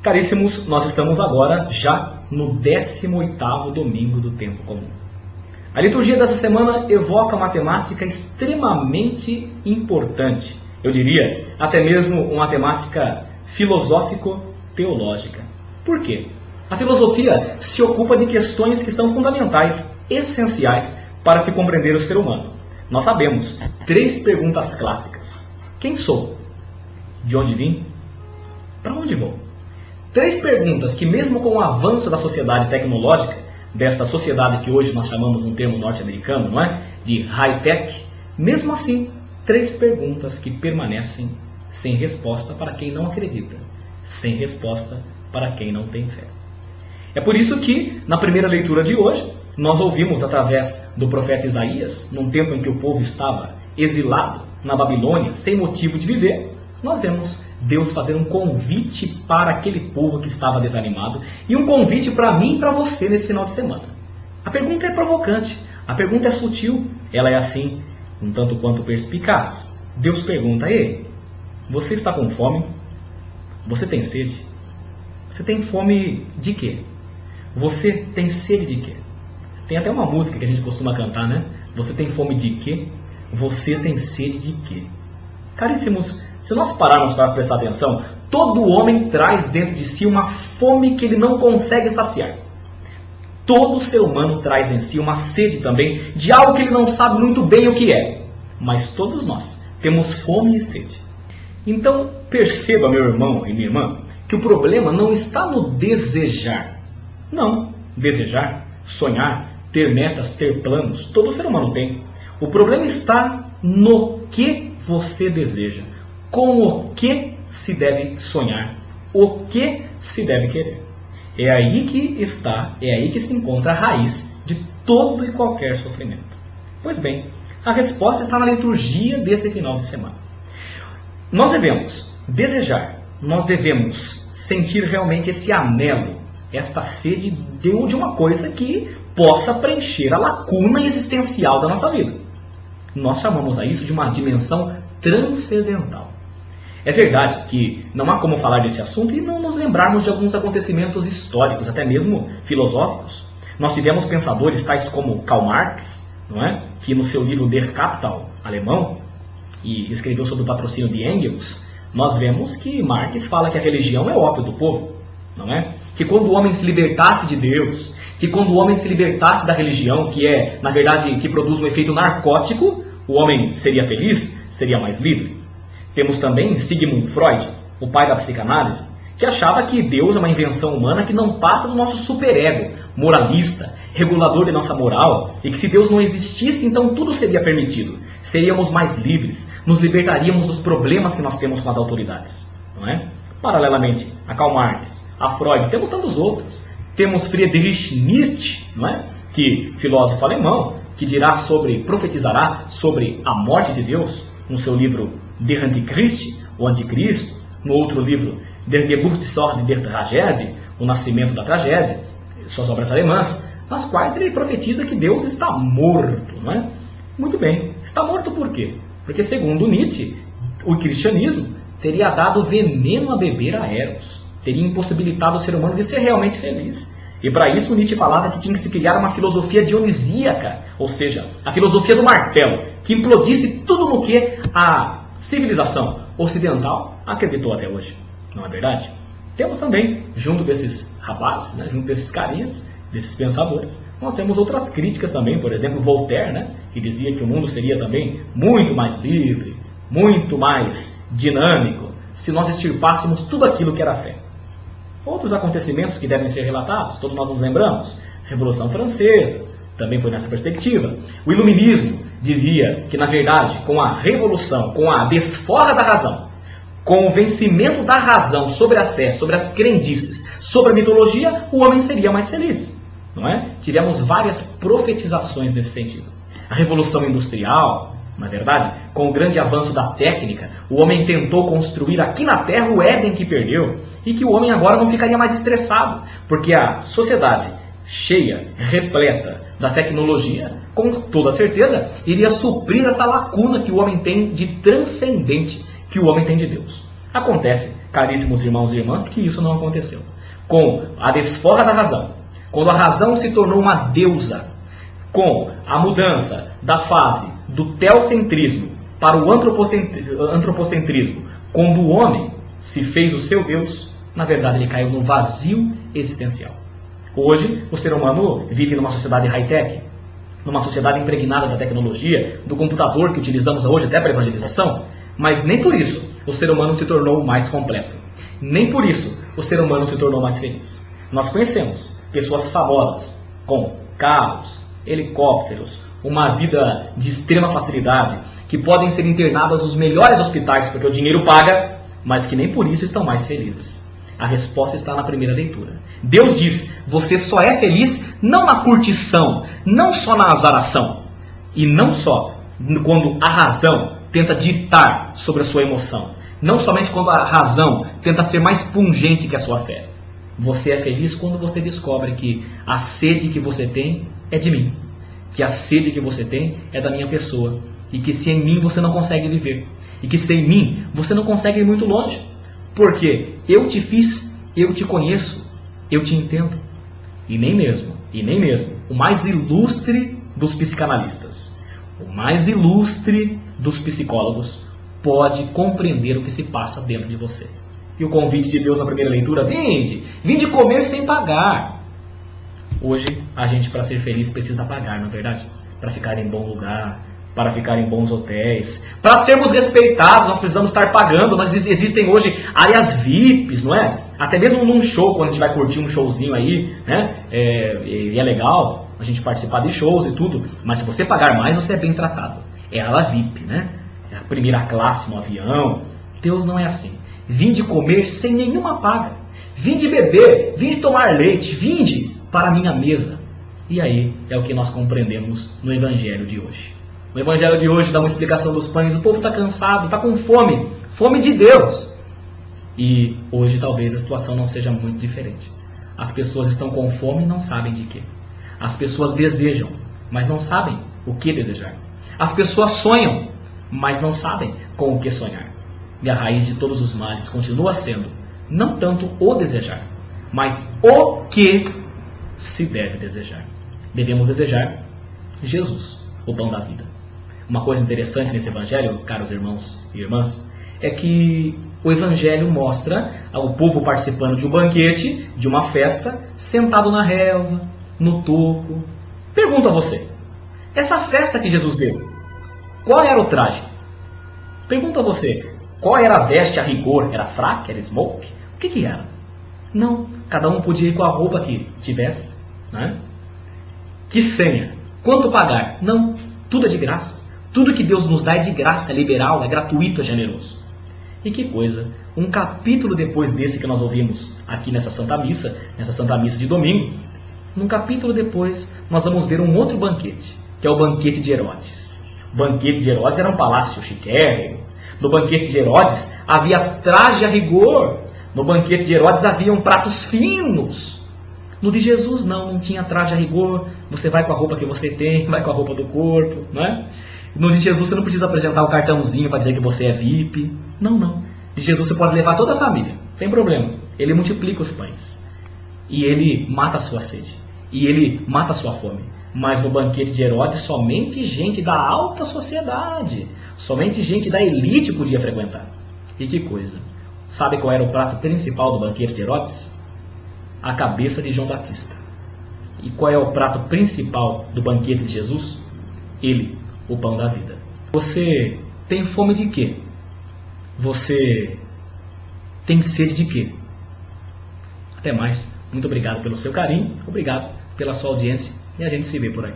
Caríssimos, nós estamos agora já no 18º domingo do tempo comum. A liturgia dessa semana evoca uma temática extremamente importante. Eu diria até mesmo uma temática filosófico-teológica. Por quê? A filosofia se ocupa de questões que são fundamentais, essenciais para se compreender o ser humano. Nós sabemos 3 perguntas clássicas. Quem sou? De onde vim? Para onde vou? 3 perguntas que, mesmo com o avanço da sociedade tecnológica, dessa sociedade que hoje nós chamamos um termo norte-americano, não é? De high-tech, mesmo assim, 3 perguntas que permanecem sem resposta para quem não acredita, sem resposta para quem não tem fé. É por isso que, na primeira leitura de hoje, nós ouvimos através do profeta Isaías, num tempo em que o povo estava exilado na Babilônia, sem motivo de viver, nós vemos Deus fazer um convite para aquele povo que estava desanimado e um convite para mim e para você nesse final de semana. A pergunta é provocante, a pergunta é sutil, ela é assim, um tanto quanto perspicaz. Deus pergunta: ei, você está com fome? Você tem sede? Você tem fome de quê? Você tem sede de quê? Tem até uma música que a gente costuma cantar, né? Você tem fome de quê? Você tem sede de quê? Caríssimos, se nós pararmos para prestar atenção, todo homem traz dentro de si uma fome que ele não consegue saciar. Todo ser humano traz em si uma sede também de algo que ele não sabe muito bem o que é. Mas todos nós temos fome e sede. Então, perceba, meu irmão e minha irmã, que o problema não está no desejar. Não, desejar, sonhar, ter metas, ter planos, todo ser humano tem. O problema está no que você deseja, com o que se deve sonhar, o que se deve querer. É aí que está, é aí que se encontra a raiz de todo e qualquer sofrimento. Pois bem, a resposta está na liturgia desse final de semana. Nós devemos desejar, nós devemos sentir realmente esse anelo, esta sede de uma coisa que possa preencher a lacuna existencial da nossa vida. Nós chamamos a isso de uma dimensão transcendental. É verdade que não há como falar desse assunto e não nos lembrarmos de alguns acontecimentos históricos, até mesmo filosóficos. Nós tivemos pensadores tais como Karl Marx, não é? Que no seu livro Der Kapital, alemão, e escreveu sob o patrocínio de Engels, nós vemos que Marx fala que a religião é o ópio do povo, não é? Que quando o homem se libertasse de Deus, que quando o homem se libertasse da religião, que é, na verdade, que produz um efeito narcótico, o homem seria feliz, seria mais livre. Temos também Sigmund Freud, o pai da psicanálise, que achava que Deus é uma invenção humana que não passa do nosso superego, moralista, regulador de nossa moral, e que se Deus não existisse, então tudo seria permitido. Seríamos mais livres, nos libertaríamos dos problemas que nós temos com as autoridades. Não é? Paralelamente a Karl Marx, a Freud, temos tantos outros. Temos Friedrich Nietzsche, não é? Que filósofo alemão, que profetizará sobre a morte de Deus, no seu livro Der Antichrist, o Anticristo, no outro livro Der Geburtsort der Tragödie, o Nascimento da Tragédia, suas obras alemãs, nas quais ele profetiza que Deus está morto, não é? Muito bem, está morto por quê? Porque, segundo Nietzsche, o cristianismo teria dado veneno a beber a Eros, teria impossibilitado o ser humano de ser realmente feliz. E para isso Nietzsche falava que tinha que se criar uma filosofia dionisíaca, ou seja, a filosofia do martelo, que implodisse tudo no que a civilização ocidental acreditou até hoje. Não é verdade? Temos também, junto desses rapazes, né, junto desses carinhas, desses pensadores, nós temos outras críticas também, por exemplo, Voltaire, né, que dizia que o mundo seria também muito mais livre, muito mais dinâmico, se nós extirpássemos tudo aquilo que era fé. Outros acontecimentos que devem ser relatados, todos nós nos lembramos, Revolução Francesa, também foi nessa perspectiva. O Iluminismo dizia que, na verdade, com a revolução, com a desforra da razão, com o vencimento da razão sobre a fé, sobre as crendices, sobre a mitologia, o homem seria mais feliz. Não é? Tivemos várias profetizações nesse sentido. A Revolução Industrial, na verdade, com o grande avanço da técnica, o homem tentou construir aqui na Terra o Éden que perdeu, e que o homem agora não ficaria mais estressado, porque a sociedade cheia, repleta da tecnologia, com toda certeza, iria suprir essa lacuna que o homem tem de transcendente, que o homem tem de Deus. Acontece, caríssimos irmãos e irmãs, que isso não aconteceu. Com a desforra da razão, quando a razão se tornou uma deusa, com a mudança da fase do teocentrismo para o antropocentrismo, quando o homem se fez o seu Deus, na verdade ele caiu no vazio existencial. Hoje, o ser humano vive numa sociedade high-tech, numa sociedade impregnada da tecnologia, do computador que utilizamos hoje até para evangelização, mas nem por isso o ser humano se tornou mais completo. Nem por isso o ser humano se tornou mais feliz. Nós conhecemos pessoas famosas com carros, helicópteros, uma vida de extrema facilidade, que podem ser internadas nos melhores hospitais porque o dinheiro paga, mas que nem por isso estão mais felizes. A resposta está na primeira leitura. Deus diz, você só é feliz não na curtição, não só na azaração, e não só quando a razão tenta ditar sobre a sua emoção, não somente quando a razão tenta ser mais pungente que a sua fé. Você é feliz quando você descobre que a sede que você tem é de mim, que a sede que você tem é da minha pessoa, e que se em mim você não consegue viver, e que sem mim você não consegue ir muito longe, porque eu te fiz, eu te conheço, eu te entendo. E nem mesmo o mais ilustre dos psicanalistas, o mais ilustre dos psicólogos pode compreender o que se passa dentro de você. E o convite de Deus na primeira leitura, vinde comer sem pagar. Hoje, a gente, para ser feliz, precisa pagar, não é verdade? Para ficar em bom lugar, para ficar em bons hotéis, para sermos respeitados, nós precisamos estar pagando. Mas existem hoje áreas VIPs, não é? Até mesmo num show, quando a gente vai curtir um showzinho aí, né? E é legal a gente participar de shows e tudo, mas se você pagar mais, você é bem tratado. É a ala VIP, né? É a primeira classe no avião. Deus não é assim. Vinde comer sem nenhuma paga. Vinde beber, vinde tomar leite, vinde para a minha mesa. E aí é o que nós compreendemos no Evangelho de hoje. No Evangelho de hoje, da multiplicação dos pães, o povo está cansado, está com fome, fome de Deus. E hoje talvez a situação não seja muito diferente. As pessoas estão com fome e não sabem de quê. As pessoas desejam, mas não sabem o que desejar. As pessoas sonham, mas não sabem com o que sonhar. E a raiz de todos os males continua sendo, não tanto o desejar, mas o que se deve desejar. Devemos desejar Jesus, o pão da vida. Uma coisa interessante nesse Evangelho, caros irmãos e irmãs, é que o Evangelho mostra o povo participando de um banquete, de uma festa, sentado na relva, no toco. Pergunto a você, essa festa que Jesus deu, qual era o traje? Pergunto a você, qual era a veste a rigor? Era fraque? Era smoke? O que era? Não, cada um podia ir com a roupa que tivesse, né? Que senha? Quanto pagar? Não, tudo é de graça. Tudo que Deus nos dá é de graça, é liberal, é gratuito, é generoso. E que coisa, um capítulo depois desse que nós ouvimos aqui nessa Santa Missa de domingo, num capítulo depois nós vamos ver um outro banquete, que é o banquete de Herodes. O banquete de Herodes era um palácio chiquérrimo. No banquete de Herodes havia traje a rigor. No banquete de Herodes haviam pratos finos. No de Jesus não tinha traje a rigor. Você vai com a roupa que você tem, vai com a roupa do corpo, não é? No de Jesus você não precisa apresentar o cartãozinho para dizer que você é VIP. Não. De Jesus você pode levar toda a família, não tem problema. Ele multiplica os pães. E ele mata a sua sede. E ele mata a sua fome. Mas no banquete de Herodes somente gente da alta sociedade, somente gente da elite podia frequentar. E que coisa. Sabe qual era o prato principal do banquete de Herodes? A cabeça de João Batista. E qual é o prato principal do banquete de Jesus? Ele, o pão da vida. Você tem fome de quê? Você tem sede de quê? Até mais. Muito obrigado pelo seu carinho, obrigado pela sua audiência e a gente se vê por aí.